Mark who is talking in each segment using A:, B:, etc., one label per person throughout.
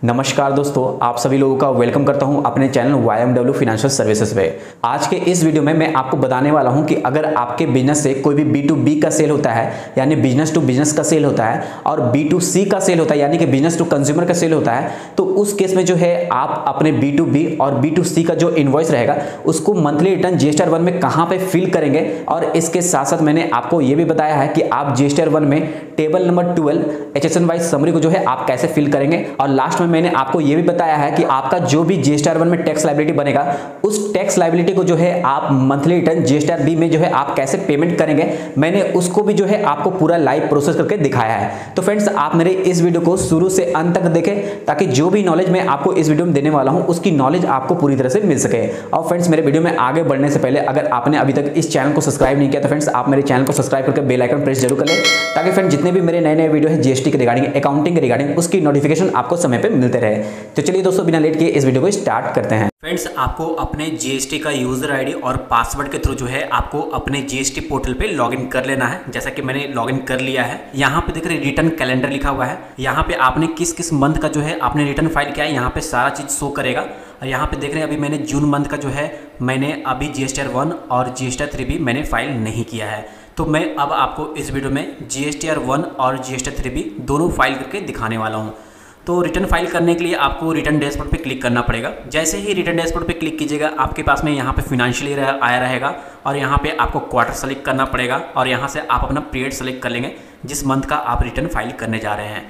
A: नमस्कार दोस्तों, आप सभी लोगों का वेलकम करता हूं अपने चैनल YMW फाइनेंशियल सर्विसेज पे। आज के इस वीडियो में मैं आपको बताने वाला हूं कि अगर आपके बिजनेस से कोई भी B2B का सेल होता है यानी बिजनेस टू बिजनेस का सेल होता है और B2C का सेल होता है यानी कि बिजनेस टू कंज्यूमर का सेल होता है, तो उस केस में जो है आप अपने B2B और B2C का जो इनवॉइस रहेगा उसको मंथली रिटर्न GSTR 1 में कहाँ पे फिल करेंगे। और इसके साथ साथ मैंने आपको ये भी बताया है कि आप GSTR 1 में table number 12 HSN wise summary को जो है आप कैसे फिल करेंगे। और लास्ट में मैंने आपको यह भी बताया है कि आपका जो भी GSTR 1 में टैक्स लायबिलिटी बनेगा उस टैक्स लायबिलिटी को जो है आप मंथली रिटर्न GSTR B में जो है आप कैसे पेमेंट करेंगे, मैंने उसको भी जो है आपको पूरा लाइव प्रोसेस करके दिखाया है। तो फ्रेंड्स, आप मेरे इस वीडियो को शुरू से अंत तक देखें ताकि जो भी नॉलेज मैं आपको इस वीडियो में देने वाला हूं उसकी नॉलेज आपको पूरी तरह से मिल सके। और फ्रेंड्स, मेरे वीडियो में आगे बढ़ने से पहले अगर आपने अभी तक इस चैनल को सब्सक्राइब नहीं किया तो फ्रेंड्स आप मेरे चैनल को सब्सक्राइब करके बेल आइकन प्रेस जरूर कर लें ताकि फ्रेंड्स जितने भी मेरे नए नए वीडियो है GST के रिगार्डिंग, अकाउंटिंग के रिगार्डिंग, उसकी नोटिफिकेशन आपको समय पे मिलते रहे। तो चलिए दोस्तों, बिना लेट किए इस वीडियो को स्टार्ट करते हैं।
B: फ्रेंड्स, आपको अपने GST का यूज़र आईडी और पासवर्ड के थ्रू जो है आपको अपने GST पोर्टल पे लॉगिन कर लेना है। जैसा कि मैंने लॉगिन कर लिया है। यहाँ पे देख रहे रिटर्न कैलेंडर लिखा हुआ है। यहाँ पे आपने किस किस मंथ का जो है आपने रिटर्न फाइल किया है यहाँ पे सारा चीज़ शो करेगा। और यहाँ पे देख रहे हैं अभी मैंने जून मंथ का जो है मैंने अभी GSTR 1 और GSTR 3 भी मैंने फाइल नहीं किया है। तो मैं अब आपको इस वीडियो में GSTR 1 और GSTR 3 भी दोनों फाइल करके दिखाने वाला हूँ। तो रिटर्न फाइल करने के लिए आपको रिटर्न डैशबोर्ड पे क्लिक करना पड़ेगा। जैसे ही रिटर्न डैशबोर्ड पे क्लिक कीजिएगा आपके पास में यहाँ पे फिनेंशियल ईयर आया रहेगा और यहाँ पे आपको क्वार्टर सेलेक्ट करना पड़ेगा और यहाँ से आप अपना पीरियड सेलेक्ट कर लेंगे जिस मंथ का आप रिटर्न फाइल करने जा रहे हैं।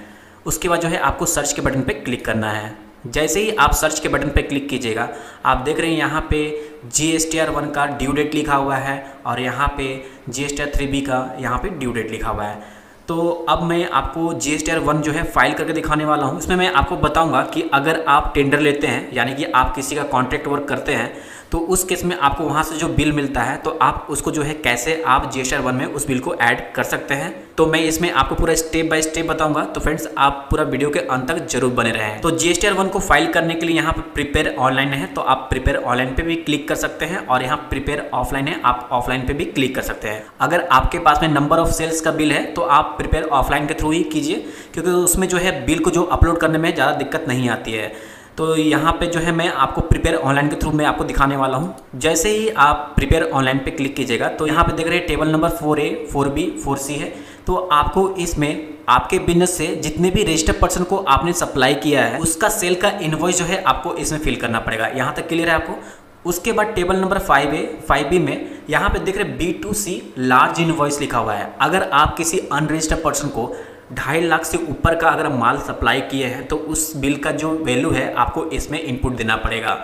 B: उसके बाद जो है आपको सर्च के बटन पर क्लिक करना है। जैसे ही आप सर्च के बटन पर क्लिक कीजिएगा आप देख रहे हैं यहाँ पे GSTR 1 का ड्यू डेट लिखा हुआ है और यहाँ पे GSTR 3B का यहाँ पे ड्यू डेट लिखा हुआ है। तो अब मैं आपको GSTR 1 जो है फाइल करके दिखाने वाला हूँ। इसमें मैं आपको बताऊंगा कि अगर आप टेंडर लेते हैं यानी कि आप किसी का कॉन्ट्रैक्ट वर्क करते हैं तो उस केस में आपको वहाँ से जो बिल मिलता है तो आप उसको जो है कैसे आप GSTR 1 में उस बिल को ऐड कर सकते हैं। तो मैं इसमें आपको पूरा स्टेप बाय स्टेप बताऊंगा। तो फ्रेंड्स, आप पूरा वीडियो के अंत तक जरूर बने रहें। तो GSTR 1 को फाइल करने के लिए यहाँ पे प्रिपेयर ऑनलाइन है तो आप प्रिपेयर ऑनलाइन पे भी क्लिक कर सकते हैं और यहाँ प्रिपेयर ऑफलाइन है आप ऑफलाइन पे भी क्लिक कर सकते हैं। अगर आपके पास में नंबर ऑफ सेल्स का बिल है तो आप प्रिपेयर ऑफलाइन के थ्रू ही कीजिए क्योंकि उसमें जो है बिल को जो अपलोड करने में ज़्यादा दिक्कत नहीं आती है। तो यहाँ पे जो है मैं आपको प्रिपेयर ऑनलाइन के थ्रू मैं आपको दिखाने वाला हूँ। जैसे ही आप प्रिपेयर ऑनलाइन पे क्लिक कीजिएगा तो यहाँ पे देख रहे हैं table number 4A 4B 4C है। तो आपको इसमें आपके बिजनेस से जितने भी रजिस्टर्ड पर्सन को आपने सप्लाई किया है उसका सेल का इनवॉइस जो है आपको इसमें फिल करना पड़ेगा। यहाँ तक क्लियर है आपको। उसके बाद टेबल नंबर 5A 5B में यहाँ पे देख रहे B2C लार्ज इनवॉइस लिखा हुआ है। अगर आप किसी अनरजिस्टर्ड पर्सन को 2.5 लाख से ऊपर का अगर माल सप्लाई किए हैं तो उस बिल का जो वैल्यू है आपको इसमें इनपुट देना पड़ेगा।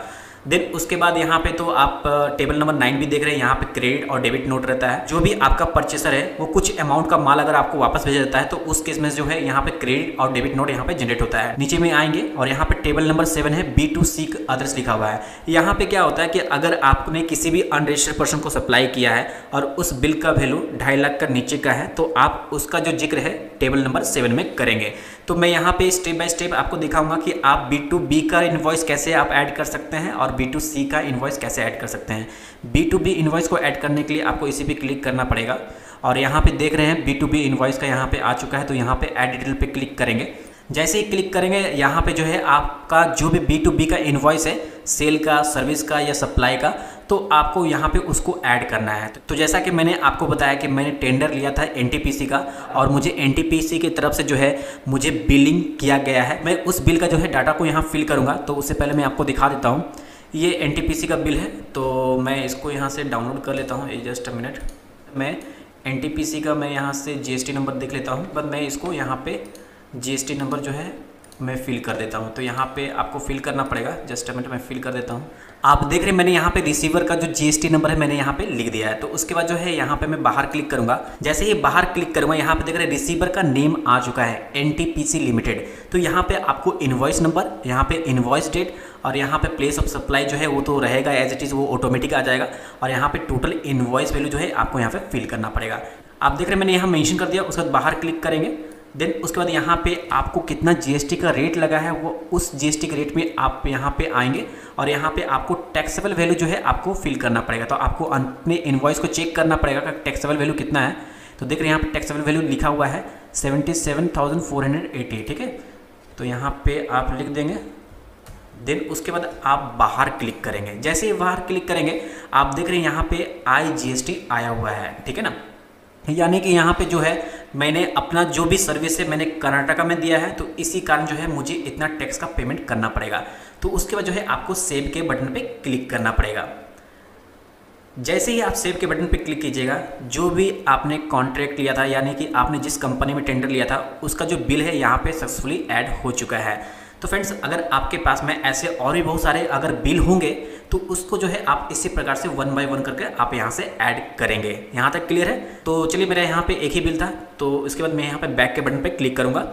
B: देन उसके बाद यहाँ पे तो आप टेबल नंबर 9 भी देख रहे हैं। यहाँ पे क्रेडिट और डेबिट नोट रहता है। जो भी आपका परचेसर है वो कुछ अमाउंट का माल अगर आपको वापस भेज देता है तो उस केस में जो है यहाँ पे क्रेडिट और डेबिट नोट यहाँ पे जनरेट होता है। नीचे में आएंगे और यहाँ पे टेबल नंबर 7 है B2C अदर्स लिखा हुआ है। यहाँ पे क्या होता है कि अगर आपने किसी भी अनरजिस्टर्ड पर्सन को सप्लाई किया है और उस बिल का वैल्यू 2.5 लाख का नीचे का है तो आप उसका जो जिक्र है टेबल नंबर 7 में करेंगे। तो मैं यहाँ पे स्टेप बाय स्टेप आपको दिखाऊंगा कि आप B2B का इनवॉइस कैसे आप ऐड कर सकते हैं और B2C का इनवॉइस कैसे ऐड कर सकते हैं। B2B इनवॉइस को ऐड करने के लिए आपको इसी पे क्लिक करना पड़ेगा और यहाँ पे देख रहे हैं B2B इनवॉइस का यहाँ पे आ चुका है। तो यहाँ पे ऐड डिटेल पे क्लिक करेंगे। जैसे ही क्लिक करेंगे यहाँ पे जो है आपका जो भी B2B का इनवॉइस है सेल का, सर्विस का या सप्लाई का, तो आपको यहाँ पे उसको ऐड करना है। तो जैसा कि मैंने आपको बताया कि मैंने टेंडर लिया था NTPC का और मुझे NTPC की तरफ से जो है मुझे बिलिंग किया गया है। मैं उस बिल का जो है डाटा को यहाँ फिल करूँगा। तो उससे पहले मैं आपको दिखा देता हूँ। ये NTPC का बिल है तो मैं इसको यहाँ से डाउनलोड कर लेता हूँ। Just a minute. मैं NTPC का मैं यहाँ से GST नंबर देख लेता हूँ। बट मैं इसको यहाँ पे GST नंबर जो है मैं फिल कर देता हूँ। तो यहाँ पे आपको फिल करना पड़ेगा। जस्ट अ मिनट, मैं फिल कर देता हूँ। आप देख रहे हैं मैंने यहाँ पे रिसीवर का जो GST नंबर है मैंने यहाँ पे लिख दिया है। तो उसके बाद जो है यहाँ पे मैं बाहर क्लिक करूँगा। जैसे ही बाहर क्लिक करूँगा यहाँ पे देख रहे हैं रिसीवर का नेम आ चुका है NTPC लिमिटेड। तो यहाँ पे आपको इनवॉइस नंबर, यहाँ पे इनवॉइस डेट और यहाँ पे प्लेस ऑफ सप्लाई जो है वो तो रहेगा एज इट इज़, वो ऑटोमेटिक आ जाएगा। और यहाँ पे टोटल इनवॉइस वैल्यू जो है आपको यहाँ पे फिल करना पड़ेगा। आप देख रहे हैं मैंने यहाँ मेंशन कर दिया। उसके बाद बाहर क्लिक करेंगे। देन उसके बाद यहाँ पे आपको कितना GST का रेट लगा है वो उस GST के रेट में आप यहाँ पे आएंगे और यहाँ पे आपको टैक्सेबल वैल्यू जो है आपको फिल करना पड़ेगा। तो आपको अपने इनवॉइस को चेक करना पड़ेगा कि टैक्सेबल वैल्यू कितना है। तो देख रहे हैं यहाँ पे टैक्सेबल वैल्यू लिखा हुआ है 77,480। ठीक है। तो यहाँ पे आप लिख देंगे, देन उसके बाद आप बाहर क्लिक करेंगे। जैसे ही बाहर क्लिक करेंगे आप देख रहे हैं यहाँ पे IGST आया हुआ है, ठीक है ना। यानी कि यहाँ पे जो है मैंने अपना जो भी सर्विस है मैंने कर्नाटका में दिया है, तो इसी कारण जो है मुझे इतना टैक्स का पेमेंट करना पड़ेगा। तो उसके बाद जो है आपको सेव के बटन पे क्लिक करना पड़ेगा। जैसे ही आप सेव के बटन पे क्लिक कीजिएगा, जो भी आपने कॉन्ट्रैक्ट लिया था यानी कि आपने जिस कंपनी में टेंडर लिया था उसका जो बिल है यहाँ पे सक्सेसफुली ऐड हो चुका है। तो फ्रेंड्स, अगर आपके पास में ऐसे और भी बहुत सारे अगर बिल होंगे तो उसको जो है आप इसी प्रकार से 1 बाय 1 करके आप यहाँ से ऐड करेंगे। यहाँ तक क्लियर है? तो चलिए, मेरा यहाँ पे एक ही बिल था, तो इसके बाद मैं यहाँ पे बैक के बटन पे क्लिक करूँगा।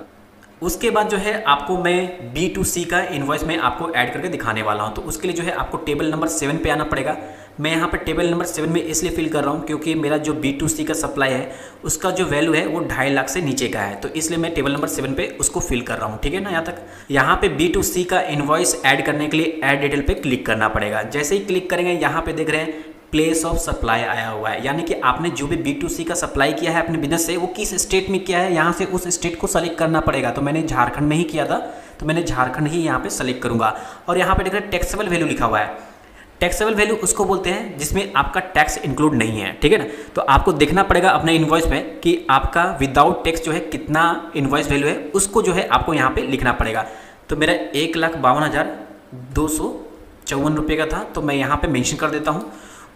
B: उसके बाद जो है आपको मैं B2C का इनवॉइस में आपको ऐड करके दिखाने वाला हूँ। तो उसके लिए जो है आपको टेबल नंबर 7 पे आना पड़ेगा। मैं यहाँ पर टेबल नंबर 7 में इसलिए फिल कर रहा हूँ क्योंकि मेरा जो B2C का सप्लाई है उसका जो वैल्यू है वो 2.5 लाख से नीचे का है, तो इसलिए मैं टेबल नंबर 7 पे उसको फिल कर रहा हूँ, ठीक है ना। यहाँ तक यहाँ पे B2C का इनवॉइस ऐड करने के लिए ऐड डिटेल पे क्लिक करना पड़ेगा। जैसे ही क्लिक करेंगे यहाँ पे देख रहे हैं प्लेस ऑफ सप्लाई आया हुआ है, यानी कि आपने जो भी B2C का सप्लाई किया है अपने बिजनेस से वो किस स्टेट में किया है, यहाँ से उस स्टेट को सेलेक्ट करना पड़ेगा। तो मैंने झारखंड में ही किया था, तो मैंने झारखंड ही यहाँ पे सेलेक्ट करूँगा। और यहाँ पे देख रहे हैं टैक्सेबल वैल्यू लिखा हुआ है। टैक्सेबल वैल्यू उसको बोलते हैं जिसमें आपका टैक्स इंक्लूड नहीं है, ठीक है ना। तो आपको देखना पड़ेगा अपने इनवॉइस में कि आपका विदाउट टैक्स जो है कितना इनवॉइस वैल्यू है, उसको जो है आपको यहाँ पे लिखना पड़ेगा। तो मेरा 1,52,254 रुपये का था, तो मैं यहाँ पे मेंशन कर देता हूँ।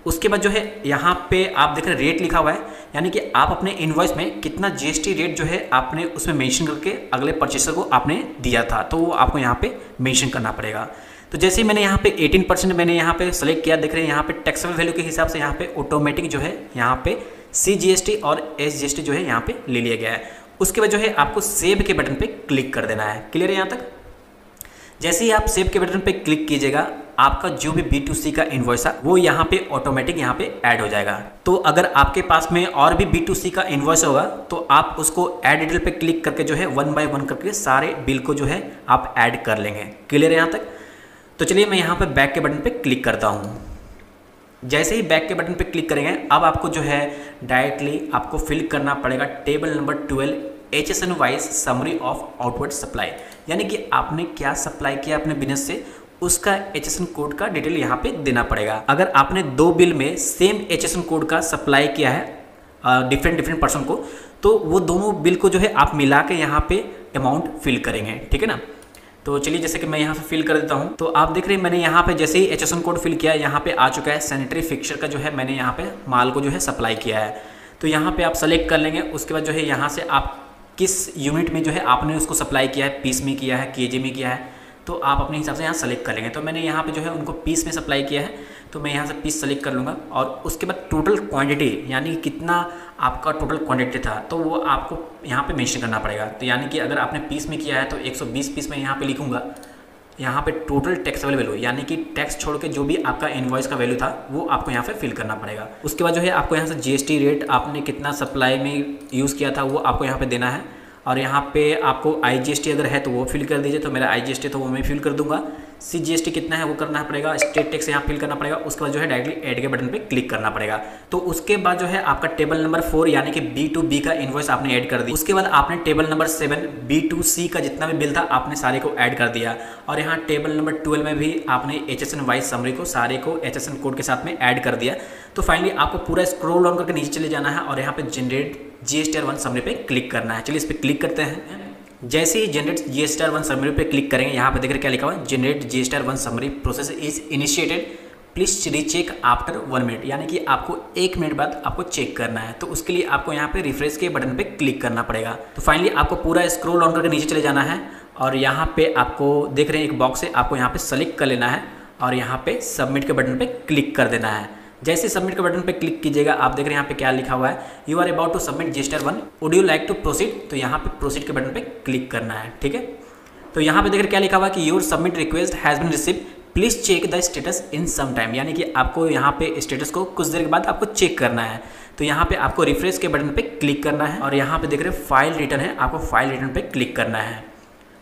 B: उसके बाद जो है यहाँ पे आप देख रहे हैं रेट लिखा हुआ है, यानी कि आप अपने इनवॉइस में कितना GST रेट जो है आपने उसमें मेंशन करके अगले परचेसर को आपने दिया था, तो वो आपको यहाँ पे मेंशन करना पड़ेगा। तो जैसे ही मैंने यहाँ पे 18% मैंने यहाँ पे सेलेक्ट किया, देख रहे हैं यहाँ पे टैक्सेबल वैल्यू के हिसाब से यहाँ पे ऑटोमेटिक जो है यहाँ पे CGST और SGST जो है यहाँ पे ले लिया गया है। उसके बाद जो है आपको सेव के बटन पे क्लिक कर देना है। क्लियर है यहाँ तक? जैसे ही आप सेव के बटन पे क्लिक कीजिएगा, आपका जो भी B2C का इनवॉइस है वो यहाँ पे ऑटोमेटिक यहाँ पे ऐड हो जाएगा। तो अगर आपके पास में और भी B2C का इनवॉइस होगा तो आप उसको ऐड डिटेल पे क्लिक करके जो है 1 बाय 1 करके सारे बिल को जो है आप ऐड कर लेंगे। क्लियर है यहाँ तक? तो चलिए मैं यहाँ पे बैक के बटन पे क्लिक करता हूँ। जैसे ही बैक के बटन पे क्लिक करेंगे, अब आपको जो है डायरेक्टली आपको फिल करना पड़ेगा table number 12 HSN wise summary of outward supply, यानी कि आपने क्या सप्लाई किया अपने बिजनेस से उसका HSN कोड का डिटेल यहाँ पे देना पड़ेगा। अगर आपने 2 बिल में सेम HSN कोड का सप्लाई किया है डिफरेंट पर्सन को, तो वो दोनों बिल को जो है आप मिला के यहाँ पे अमाउंट फिल करेंगे, ठीक है ना। तो चलिए, जैसे कि मैं यहाँ पे फिल कर देता हूँ। तो आप देख रहे हैं मैंने यहाँ पे जैसे ही HSN कोड फिल किया, यहाँ पे आ चुका है सैनिटरी फिक्सचर का जो है मैंने यहाँ पे माल को जो है सप्लाई किया है। तो यहाँ पे आप सेलेक्ट कर लेंगे। उसके बाद जो है यहाँ से आप किस यूनिट में जो है आपने उसको सप्लाई किया है, पीस में किया है, KG में किया है, तो आप अपने हिसाब से यहाँ सेलेक्ट कर लेंगे। तो मैंने यहाँ पे जो है उनको पीस में सप्लाई किया है, तो मैं यहाँ से पीस सेलेक्ट कर लूँगा। और उसके बाद टोटल क्वांटिटी, यानी कितना आपका टोटल क्वांटिटी था, तो वो आपको यहाँ पे मेंशन करना पड़ेगा। तो यानी कि अगर आपने पीस में किया है तो 120 पीस मैं यहाँ पे लिखूँगा। यहाँ पे टोटल टैक्सेबल वैल्यू, यानी कि टैक्स छोड़ के जो भी आपका इनवॉइस का वैल्यू था वो आपको यहाँ पे फिल करना पड़ेगा। उसके बाद जो है आपको यहाँ से GST रेट आपने कितना सप्लाई में यूज़ किया था वो आपको यहाँ पे देना है। और यहाँ पे आपको IGST अगर है तो वो फिल कर दीजिए। तो मेरा IGST तो वो मैं फिल कर दूंगा। CGST कितना है वो करना पड़ेगा। स्टेट टैक्स यहाँ फिल करना पड़ेगा। उसके बाद जो है डायरेक्टली ऐड के बटन पे क्लिक करना पड़ेगा। तो उसके बाद जो है आपका टेबल नंबर 4 यानी कि B2B का इनवॉइस आपने ऐड कर दी। उसके बाद आपने टेबल नंबर 7 B2C का जितना भी बिल था आपने सारे को ऐड कर दिया। और यहाँ टेबल नंबर 12 में भी आपने HSN वाइज समरी को सारे को HSN कोड के साथ में ऐड कर दिया। तो फाइनली आपको पूरा स्क्रॉल डाउन करके नीचे चले जाना है और यहाँ पे जनरेट GSTR1 समरी पे क्लिक करना है। चलिए इस पर क्लिक करते हैं। जैसे ही जनरेट GSTR1 समरी पे क्लिक करेंगे, यहाँ पे देख रहे क्या लिखा हुआ है, generate GSTR1 summary process is initiated, please recheck after 1 minute, यानी कि आपको 1 मिनट बाद आपको चेक करना है। तो उसके लिए आपको यहाँ पे रिफ्रेश के बटन पे क्लिक करना पड़ेगा। तो फाइनली आपको पूरा स्क्रॉल डाउन करके नीचे चले जाना है और यहाँ पे आपको देख रहे हैं एक बॉक्स है, आपको यहाँ पे सेलेक्ट कर लेना है और यहाँ पे सबमिट के बटन पे क्लिक कर देना है। जैसे सबमिट के बटन पे क्लिक कीजिएगा, आप देख रहे हैं यहाँ पे क्या लिखा हुआ है, you are about to submit GSTR1, would you like to proceed. तो यहाँ पे प्रोसीड के बटन पे क्लिक करना है, ठीक है। तो यहाँ पे देख रहे क्या लिखा हुआ है कि your submit request has been received, please check the status in some time, यानी कि आपको यहाँ पे स्टेटस को कुछ देर के बाद आपको चेक करना है। तो यहाँ पे आपको रिफ्रेश के बटन पे क्लिक करना है और यहाँ पे देख रहे फाइल रिटर्न है, आपको फाइल रिटर्न पे क्लिक करना है।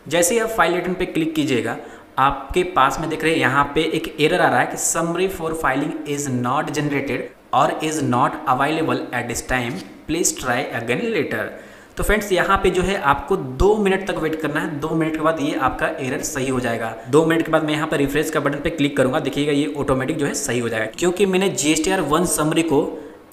B: जैसे ही आप फाइल रिटर्न पे क्लिक कीजिएगा, आपके पास में देख रहे हैं यहाँ पे एक एरर आ रहा है कि summary for filing is not generated और is not available at this time, please try again later. तो फ्रेंड्स यहाँ पे जो है आपको 2 मिनट तक वेट करना है। 2 मिनट के बाद ये आपका एरर सही हो जाएगा। 2 मिनट के बाद मैं यहाँ पर रिफ्रेश का बटन पे क्लिक करूंगा, देखिएगा ये ऑटोमेटिक जो है सही हो जाएगा। क्योंकि मैंने GSTR 1 समरी को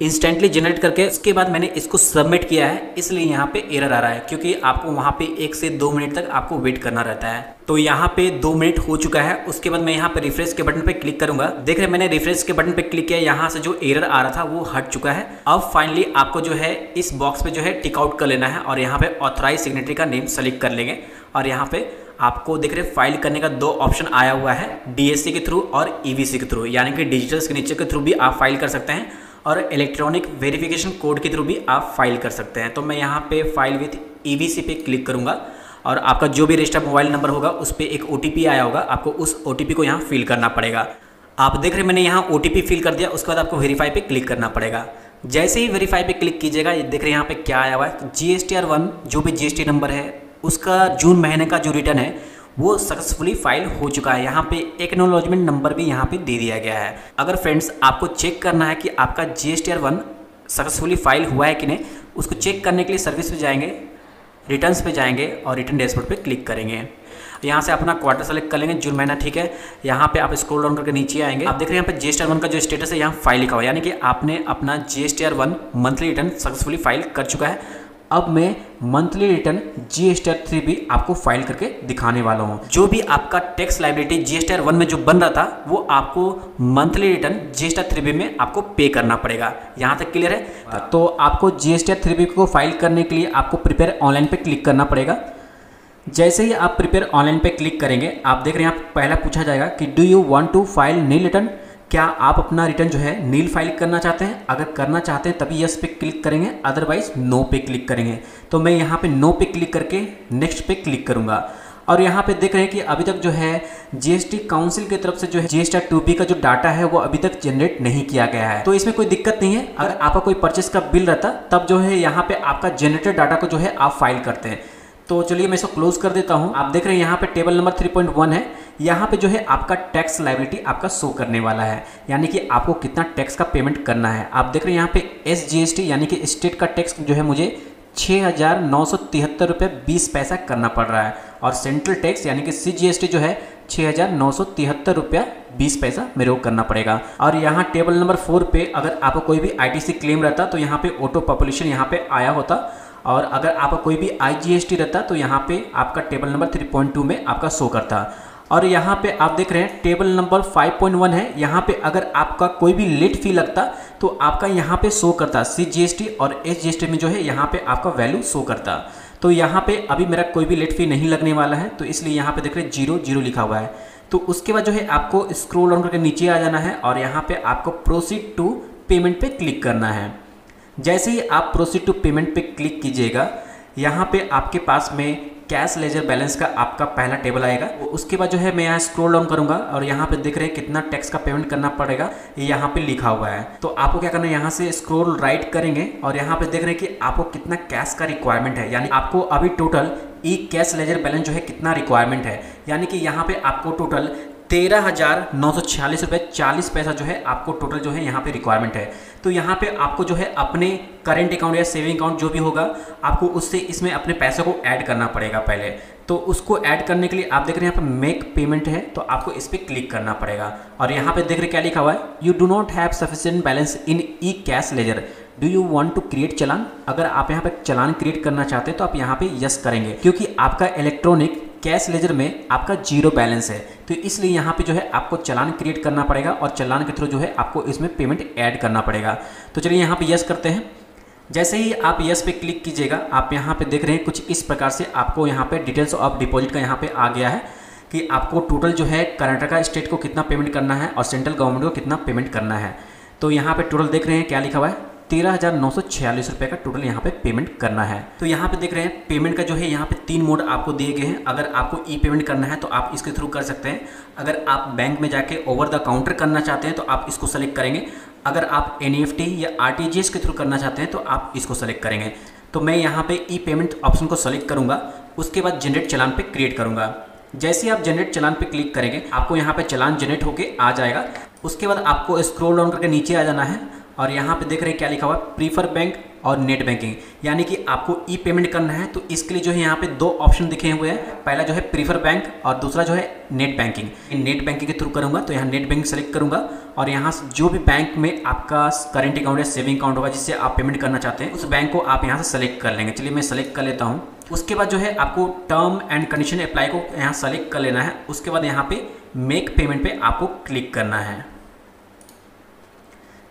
B: इंस्टेंटली जनरेट करके उसके बाद मैंने इसको सबमिट किया है, इसलिए यहाँ पे एरर आ रहा है, क्योंकि आपको वहाँ पे 1 से 2 मिनट तक आपको वेट करना रहता है। तो यहाँ पे 2 मिनट हो चुका है। उसके बाद मैं यहाँ पे रिफ्रेश के बटन पे क्लिक करूंगा। देख रहे हैं मैंने रिफ्रेश के बटन पे क्लिक किया, यहाँ से जो एरर आ रहा था वो हट चुका है। अब फाइनली आपको जो है इस बॉक्स पे जो है टिक आउट कर लेना है और यहाँ पे ऑथराइज सिग्नेटरी का नेम सेलेक्ट कर लेंगे। और यहाँ पे आपको देख रहे फाइल करने का 2 ऑप्शन आया हुआ है, DSC के थ्रू और EVC के थ्रू, यानी कि डिजिटल सिग्नेचर के थ्रू भी आप फाइल कर सकते हैं और इलेक्ट्रॉनिक वेरिफिकेशन कोड के थ्रू भी आप फाइल कर सकते हैं। तो मैं यहाँ पे फाइल विथ EVC पे क्लिक करूँगा और आपका जो भी रजिस्टर्ड मोबाइल नंबर होगा उस पर एक OTP आया होगा, आपको उस OTP को यहाँ फिल करना पड़ेगा। आप देख रहे हैं मैंने यहाँ OTP फिल कर दिया। उसके बाद आपको वेरीफाई पे क्लिक करना पड़ेगा। जैसे ही वेरीफाई पे क्लिक कीजिएगा, ये देख रहे हैं यहाँ पे क्या आया हुआ है, GSTR 1 जो भी GST नंबर है उसका जून महीने का जो रिटर्न है वो सक्सेसफुली फाइल हो चुका है। यहाँ पे एक्नॉलेजमेंट नंबर भी यहाँ पे दे दिया गया है। अगर फ्रेंड्स आपको चेक करना है कि आपका GSTR 1 सक्सेसफुली फाइल हुआ है कि नहीं, उसको चेक करने के लिए सर्विस पे जाएंगे, रिटर्न्स पे जाएंगे और रिटर्न डैशबोर्ड पे क्लिक करेंगे। यहाँ से अपना क्वार्टर सेलेक्ट कर लेंगे, जून महीना, ठीक है। यहाँ पे आप स्क्रॉल डाउन करके नीचे आएंगे, आप देख रहे हैं यहाँ पे GSTR 1 का जो स्टेटस है यहाँ फाइल लिखा हुआ है, यानी कि आपने अपना GSTR 1 monthly return successfully file कर चुका है। अब मैं मंथली रिटर्न GSTR 3 भी आपको फाइल करके दिखाने वाला हूँ। जो भी आपका टैक्स लायबिलिटी GSTR 1 में जो बन रहा था वो आपको मंथली रिटर्न GSTR 3 में आपको पे करना पड़ेगा। यहाँ तक क्लियर है? तो आपको GSTR 3 को फाइल करने के लिए आपको प्रिपेयर ऑनलाइन पे क्लिक करना पड़ेगा। जैसे ही आप प्रिपेयर ऑनलाइन पे क्लिक करेंगे, आप देख रहे हैं यहाँ पहला पूछा जाएगा कि do you want to file nil return, क्या आप अपना रिटर्न जो है नील फाइल करना चाहते हैं? अगर करना चाहते हैं तभी यस पे क्लिक करेंगे, अदरवाइज नो पे क्लिक करेंगे। तो मैं यहाँ पे नो पे क्लिक करके नेक्स्ट पे क्लिक करूँगा। और यहाँ पे देख रहे हैं कि अभी तक जो है GST काउंसिल की तरफ से जो है GSTR 2B का जो डाटा है वो अभी तक जनरेट नहीं किया गया है। तो इसमें कोई दिक्कत नहीं है। अगर आपका कोई परचेस का बिल रहता तब जो है यहाँ पे आपका जनरेटेड डाटा को जो है आप फाइल करते हैं। तो चलिए मैं इसको क्लोज कर देता हूँ। आप देख रहे हैं यहाँ पे टेबल नंबर 3.1 है, यहाँ पे जो है आपका टैक्स लायबिलिटी आपका शो करने वाला है, यानी कि आपको कितना टैक्स का पेमेंट करना है। आप देख रहे हैं यहाँ पे SGST यानी कि स्टेट का टैक्स जो है मुझे 6,973 रुपये 20 पैसा करना पड़ रहा है, और सेंट्रल टैक्स यानी कि CGST जो है 6,973 रुपया 20 पैसा मेरे को करना पड़ेगा। और यहाँ टेबल नंबर 4 पे अगर आपको कोई भी ITC क्लेम रहता तो यहाँ पे ऑटो पॉपुलेशन यहाँ पे आया होता, और अगर आपका कोई भी IGST रहता तो यहाँ पे आपका टेबल नंबर 3.2 में आपका शो करता। और यहाँ पे आप देख रहे हैं टेबल नंबर 5.1 है, यहाँ पे अगर आपका कोई भी लेट फी लगता तो आपका यहाँ पे शो करता CGST और SGST में जो है यहाँ पे आपका वैल्यू शो करता। तो यहाँ पे अभी मेरा कोई भी लेट फी नहीं लगने वाला है, तो इसलिए यहाँ पे देख रहे हैं 0 लिखा हुआ है। तो उसके बाद जो है आपको स्क्रॉल डाउन करके नीचे आ जाना है और यहाँ पे आपको प्रोसीड टू पेमेंट पे क्लिक करना है। जैसे ही आप प्रोसीड टू पेमेंट पे क्लिक कीजिएगा, यहाँ पे आपके पास में कैश लेजर बैलेंस का आपका पहला टेबल आएगा। उसके बाद जो है मैं यहाँ स्क्रॉल डाउन करूँगा और यहाँ पे देख रहे हैं कितना टैक्स का पेमेंट करना पड़ेगा, ये यहाँ पे लिखा हुआ है। तो आपको क्या करना है, यहाँ से स्क्रॉल राइट करेंगे और यहाँ पे देख रहे हैं कि आपको कितना कैश का रिक्वायरमेंट है, यानी आपको अभी टोटल ई कैश लेजर बैलेंस जो है कितना रिक्वायरमेंट है, यानी कि यहाँ पे आपको टोटल 13,946 रुपये 40 पैसा जो है आपको टोटल जो है यहाँ पे रिक्वायरमेंट है। तो यहाँ पे आपको जो है अपने करेंट अकाउंट या सेविंग अकाउंट जो भी होगा आपको उससे इसमें अपने पैसे को ऐड करना पड़ेगा पहले। तो उसको ऐड करने के लिए आप देख रहे हैं यहाँ पे मेक पेमेंट है, तो आपको इस पर क्लिक करना पड़ेगा। और यहाँ पे देख रहे क्या लिखा हुआ है, you do not have sufficient balance in E cash ledger, do you want to create challan. अगर आप यहाँ पे चलान क्रिएट करना चाहते हैं तो आप यहाँ पे यस करेंगे, क्योंकि आपका इलेक्ट्रॉनिक कैश लेजर में आपका 0 बैलेंस है, तो इसलिए यहाँ पे जो है आपको चलान क्रिएट करना पड़ेगा और चलान के थ्रू जो है आपको इसमें पेमेंट ऐड करना पड़ेगा। तो चलिए यहाँ पे यस करते हैं। जैसे ही आप यस पे क्लिक कीजिएगा, आप यहाँ पे देख रहे हैं कुछ इस प्रकार से आपको यहाँ पे डिटेल्स ऑफ डिपॉजिट का यहाँ पे आ गया है कि आपको टोटल जो है कर्नाटका स्टेट को कितना पेमेंट करना है और सेंट्रल गवर्नमेंट को कितना पेमेंट करना है। तो यहाँ पे टोटल देख रहे हैं क्या लिखा हुआ है, 13,946 रुपये का टोटल यहाँ पे पेमेंट करना है। तो यहाँ पे देख रहे हैं पेमेंट का जो है यहाँ पे 3 मोड आपको दिए गए हैं। अगर आपको ई पेमेंट करना है तो आप इसके थ्रू कर सकते हैं। अगर आप बैंक में जाके ओवर द काउंटर करना चाहते हैं तो आप इसको सेलेक्ट करेंगे। अगर आप NEFT या RTGS के थ्रू करना चाहते हैं तो आप इसको सेलेक्ट करेंगे। तो मैं यहाँ पे ई पेमेंट ऑप्शन को सेलेक्ट करूँगा, उसके बाद जनरेट चलान पे क्रिएट करूँगा। जैसे ही आप जनरेट चलान पे क्लिक करेंगे आपको यहाँ पे चलान जनरेट होके आ जाएगा। उसके बाद आपको स्क्रॉल डाउन करके नीचे आ जाना है और यहाँ पे देख रहे हैं क्या लिखा हुआ है, प्रीफर बैंक और नेट बैंकिंग, यानी कि आपको ई पेमेंट करना है। तो इसके लिए जो है यहाँ पे दो ऑप्शन दिखे हुए हैं, पहला जो है प्रीफर बैंक और दूसरा जो है नेट बैंकिंग। नेट बैंकिंग के थ्रू करूँगा तो यहाँ नेट बैंकिंग सेलेक्ट करूँगा और यहाँ से जो भी बैंक में आपका करेंट अकाउंट या सेविंग अकाउंट होगा जिससे आप पेमेंट करना चाहते हैं उस बैंक को आप यहाँ से सेलेक्ट कर लेंगे। चलिए मैं सेलेक्ट कर लेता हूँ। उसके बाद जो है आपको टर्म एंड कंडीशन अप्लाई को यहाँ सेलेक्ट कर लेना है। उसके बाद यहाँ पे मेक पेमेंट पे आपको क्लिक करना है।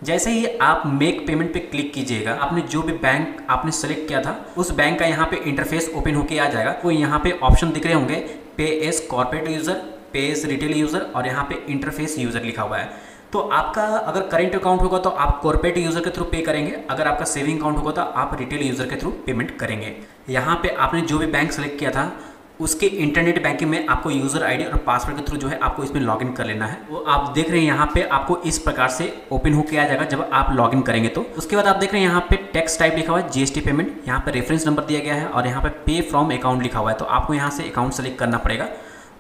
B: जैसे ही आप मेक पेमेंट पे क्लिक कीजिएगा, आपने जो भी बैंक आपने सेलेक्ट किया था उस बैंक का यहाँ पे इंटरफेस ओपन होके आ जाएगा। तो यहाँ पे ऑप्शन दिख रहे होंगे, पे एज कॉर्पोरेट यूज़र, पे एज रिटेल यूज़र और यहाँ पे इंटरफेस यूज़र लिखा हुआ है। तो आपका अगर करेंट अकाउंट होगा तो आप कॉर्पोरेट यूज़र के थ्रू पे करेंगे, अगर आपका सेविंग अकाउंट होगा तो आप रिटेल यूज़र के थ्रू पेमेंट करेंगे। यहाँ पे आपने जो भी बैंक सेलेक्ट किया था उसके इंटरनेट बैंकिंग में आपको यूज़र आईडी और पासवर्ड के थ्रू जो है आपको इसमें लॉगिन कर लेना है। वो आप देख रहे हैं यहाँ पे आपको इस प्रकार से ओपन होकर आ जाएगा जब आप लॉगिन करेंगे। तो उसके बाद आप देख रहे हैं यहाँ पे टैक्स टाइप लिखा हुआ है जीएसटी पेमेंट, यहाँ पे रेफरेंस नंबर दिया गया है और यहाँ पे पे फ्रॉम अकाउंट लिखा हुआ है। तो आपको यहाँ से अकाउंट सेलेक्ट करना पड़ेगा।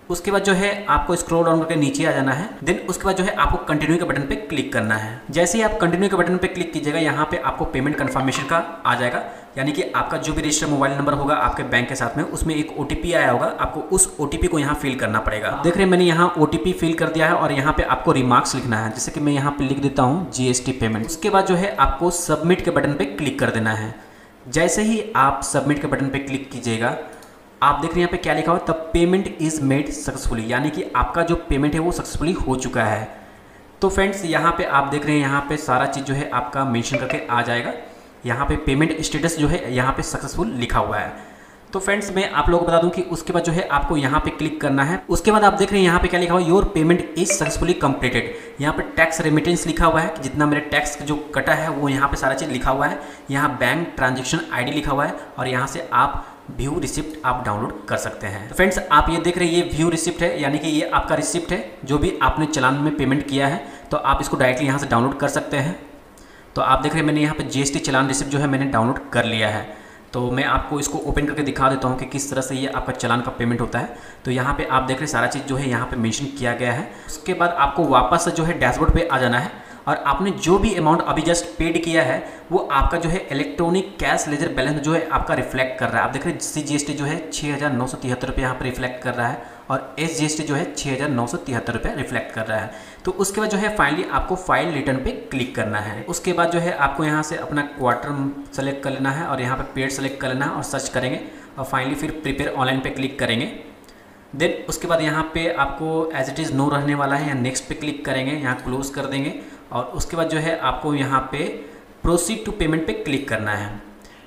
B: उसके बाद जो है आपको स्क्रॉल डाउन करके नीचे आ जाना है। देन उसके बाद जो है आपको कंटिन्यू के बटन पे क्लिक करना है। जैसे ही आप कंटिन्यू के बटन पे क्लिक कीजिएगा यहाँ पे आपको पेमेंट कंफर्मेशन का आ जाएगा, यानी कि आपका जो भी रजिस्टर्ड मोबाइल नंबर होगा आपके बैंक के साथ में उसमें एक ओटीपी आया होगा, आपको उस ओटीपी को यहाँ फिल करना पड़ेगा। देख रहे हैं मैंने यहाँ ओटीपी फिल कर दिया है और यहाँ पे आपको रिमार्क्स लिखना है, जैसे कि मैं यहाँ पे लिख देता हूँ जीएसटी पेमेंट। उसके बाद जो है आपको सबमिट के बटन पे क्लिक कर देना है। जैसे ही आप सबमिट के बटन पे क्लिक कीजिएगा आप देख रहे हैं यहाँ पे क्या लिखा हुआ है, the payment is made successfully, यानी कि आपका जो पेमेंट है वो सक्सेसफुली हो चुका है। तो फ्रेंड्स यहाँ पे आप देख रहे हैं यहाँ पे सारा चीज़ जो है आपका मेंशन करके आ जाएगा। यहाँ पे पेमेंट स्टेटस जो है यहाँ पे सक्सेसफुल लिखा हुआ है। तो फ्रेंड्स मैं आप लोगों को बता दूं कि उसके बाद जो है आपको यहाँ पे क्लिक करना है। उसके बाद आप देख रहे हैं यहाँ पे क्या लिखा हुआ है, your payment is successfully completed. यहाँ पे टैक्स रेमिटेंस लिखा हुआ है कि जितना मेरे टैक्स जो कटा है वो यहाँ पे सारा चीज़ लिखा हुआ है। यहाँ बैंक ट्रांजेक्शन आईडी लिखा हुआ है और यहाँ से आप व्यू रिसिप्ट आप डाउनलोड कर सकते हैं। तो फ्रेंड्स आप ये देख रहे हैं ये व्यू रिसिप्ट है, यानी कि ये आपका रिसिप्ट है जो भी आपने चालान में पेमेंट किया है। तो आप इसको डायरेक्टली यहाँ से डाउनलोड कर सकते हैं। तो आप देख रहे हैं मैंने यहाँ पे जीएसटी चालान रिसिप्ट जो है मैंने डाउनलोड कर लिया है। तो मैं आपको इसको ओपन करके दिखा देता हूँ कि किस तरह से ये आपका चालान का पेमेंट होता है। तो यहाँ पे आप देख रहे हैं सारा चीज़ जो है यहाँ पे मेंशन किया गया है। उसके बाद आपको वापस से जो है डैशबोर्ड पे आ जाना है और आपने जो भी अमाउंट अभी जस्ट पेड किया है वो आपका जो है इलेक्ट्रॉनिक कैश लेजर बैलेंस जो है आपका रिफ्लेक्ट कर रहा है। आप देख रहे हैं CGST जो है 6,973 रुपये यहाँ पर रिफ्लेक्ट कर रहा है और SGST जो है 6,973 रुपये रिफ्लेक्ट कर रहा है। तो उसके बाद जो है फाइनली आपको फाइल रिटर्न पे क्लिक करना है। उसके बाद जो है आपको यहाँ से अपना क्वार्टर सेलेक्ट कर लेना है और यहाँ पे पेड सेलेक्ट कर लेना है और सर्च करेंगे और फाइनली फिर प्रिपेयर ऑनलाइन पे क्लिक करेंगे। देन उसके बाद यहाँ पे आपको एज इट इज़ नो रहने वाला है, यहाँ नेक्स्ट पे क्लिक करेंगे, यहाँ क्लोज कर देंगे और उसके बाद जो है आपको यहाँ पे प्रोसीड टू पेमेंट पे क्लिक करना है।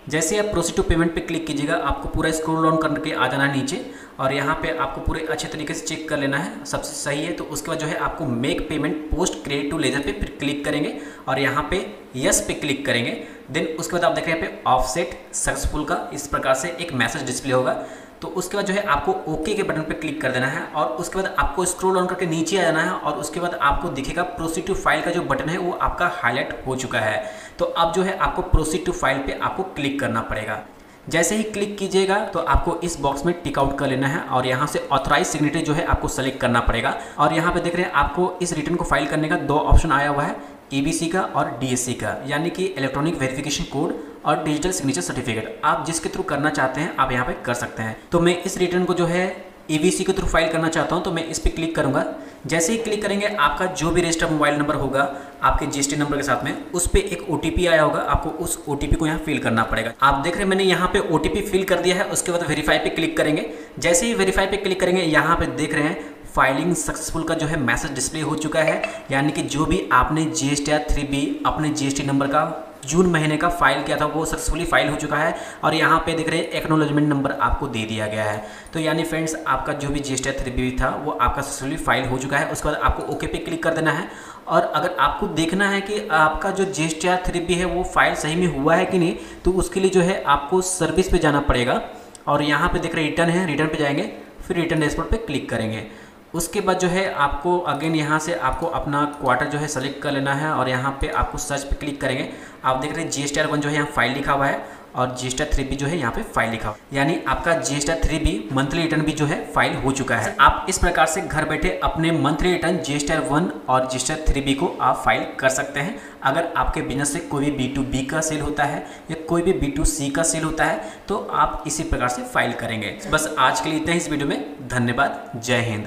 B: जैसे आप प्रोसीड टू पेमेंट पे क्लिक कीजिएगा आपको पूरा स्क्रॉल डाउन करके आ जाना है नीचे और यहाँ पे आपको पूरे अच्छे तरीके से चेक कर लेना है सबसे सही है। तो उसके बाद जो है आपको make payment post credit to ledger पे फिर क्लिक करेंगे और यहाँ पे यस पे क्लिक करेंगे। देन उसके बाद आप देख रहे हैं यहाँ पे ऑफसेट सक्सेसफुल का इस प्रकार से एक मैसेज डिस्प्ले होगा। तो उसके बाद जो है आपको ओके के बटन पे क्लिक कर देना है और उसके बाद आपको स्क्रॉल डाउन करके नीचे आ जाना है और उसके बाद आपको दिखेगा प्रोसीड टू फाइल का जो बटन है वो आपका हाईलाइट हो चुका है। तो अब जो है आपको प्रोसीड टू फाइल पे आपको क्लिक करना पड़ेगा। जैसे ही क्लिक कीजिएगा तो आपको इस बॉक्स में टिक आउट कर लेना है और यहाँ से ऑथराइज सिग्नेचर जो है आपको सेलेक्ट करना पड़ेगा। और यहाँ पे देख रहे हैं आपको इस रिटर्न को फाइल करने का दो ऑप्शन आया हुआ है, EBC का और DSC का, यानी कि इलेक्ट्रॉनिक वेरिफिकेशन कोड और डिजिटल सिग्नेचर सर्टिफिकेट। आप जिसके थ्रू करना चाहते हैं आप यहाँ पे कर सकते हैं। तो मैं इस रिटर्न को जो है EBC के थ्रू फाइल करना चाहता हूँ तो मैं इस पर क्लिक करूँगा। जैसे ही क्लिक करेंगे आपका जो भी रजिस्टर्ड मोबाइल नंबर होगा आपके GST नंबर के साथ में उस पर एक OTP आया होगा, आपको उस OTP को यहाँ फिल करना पड़ेगा। आप देख रहे हैं मैंने यहाँ पे OTP फिल कर दिया है। उसके बाद वेरीफाई पे क्लिक करेंगे। जैसे ही वेरीफाई पे क्लिक करेंगे यहाँ पे देख रहे हैं फाइलिंग सक्सेसफुल का जो है मैसेज डिस्प्ले हो चुका है, यानी कि जो भी आपने GSTR 3B अपने GST नंबर का जून महीने का फाइल किया था वो सक्सेसफुली फाइल हो चुका है और यहाँ पे देख रहे हैं एक्नॉलेजमेंट नंबर आपको दे दिया गया है। तो यानी फ्रेंड्स आपका जो भी GSTR 3B था वो आपका सक्सेसफुली फाइल हो चुका है। उसके बाद आपको ओके पे क्लिक कर देना है और अगर आपको देखना है कि आपका जो GSTR 3B है वो फाइल सही में हुआ है कि नहीं तो उसके लिए जो है आपको सर्विस पे जाना पड़ेगा और यहाँ पे देख रहे रिटर्न है, रिटर्न पे जाएंगे फिर रिटर्न डैशबोर्ड पे क्लिक करेंगे। उसके बाद जो है आपको अगेन यहाँ से आपको अपना क्वार्टर जो है सेलेक्ट कर लेना है और यहाँ पे आपको सर्च पे क्लिक करेंगे। आप देख रहे हैं GSTR 1 जो है यहाँ फाइल लिखा हुआ है और GSTR 3B जो है यहाँ पे फाइल लिखा हुआ है, यानी आपका GSTR 3B मंथली रिटर्न भी जो है फाइल हो चुका है। आप इस प्रकार से घर बैठे अपने मंथली रिटर्न GST 1 और GST 3B को आप फाइल कर सकते हैं। अगर आपके बिजनेस से कोई भी B2B का सेल होता है या कोई भी B2C का सेल होता है तो आप इसी प्रकार से फाइल करेंगे। बस आज के लिए इतना ही इस वीडियो में। धन्यवाद। जय हिंद।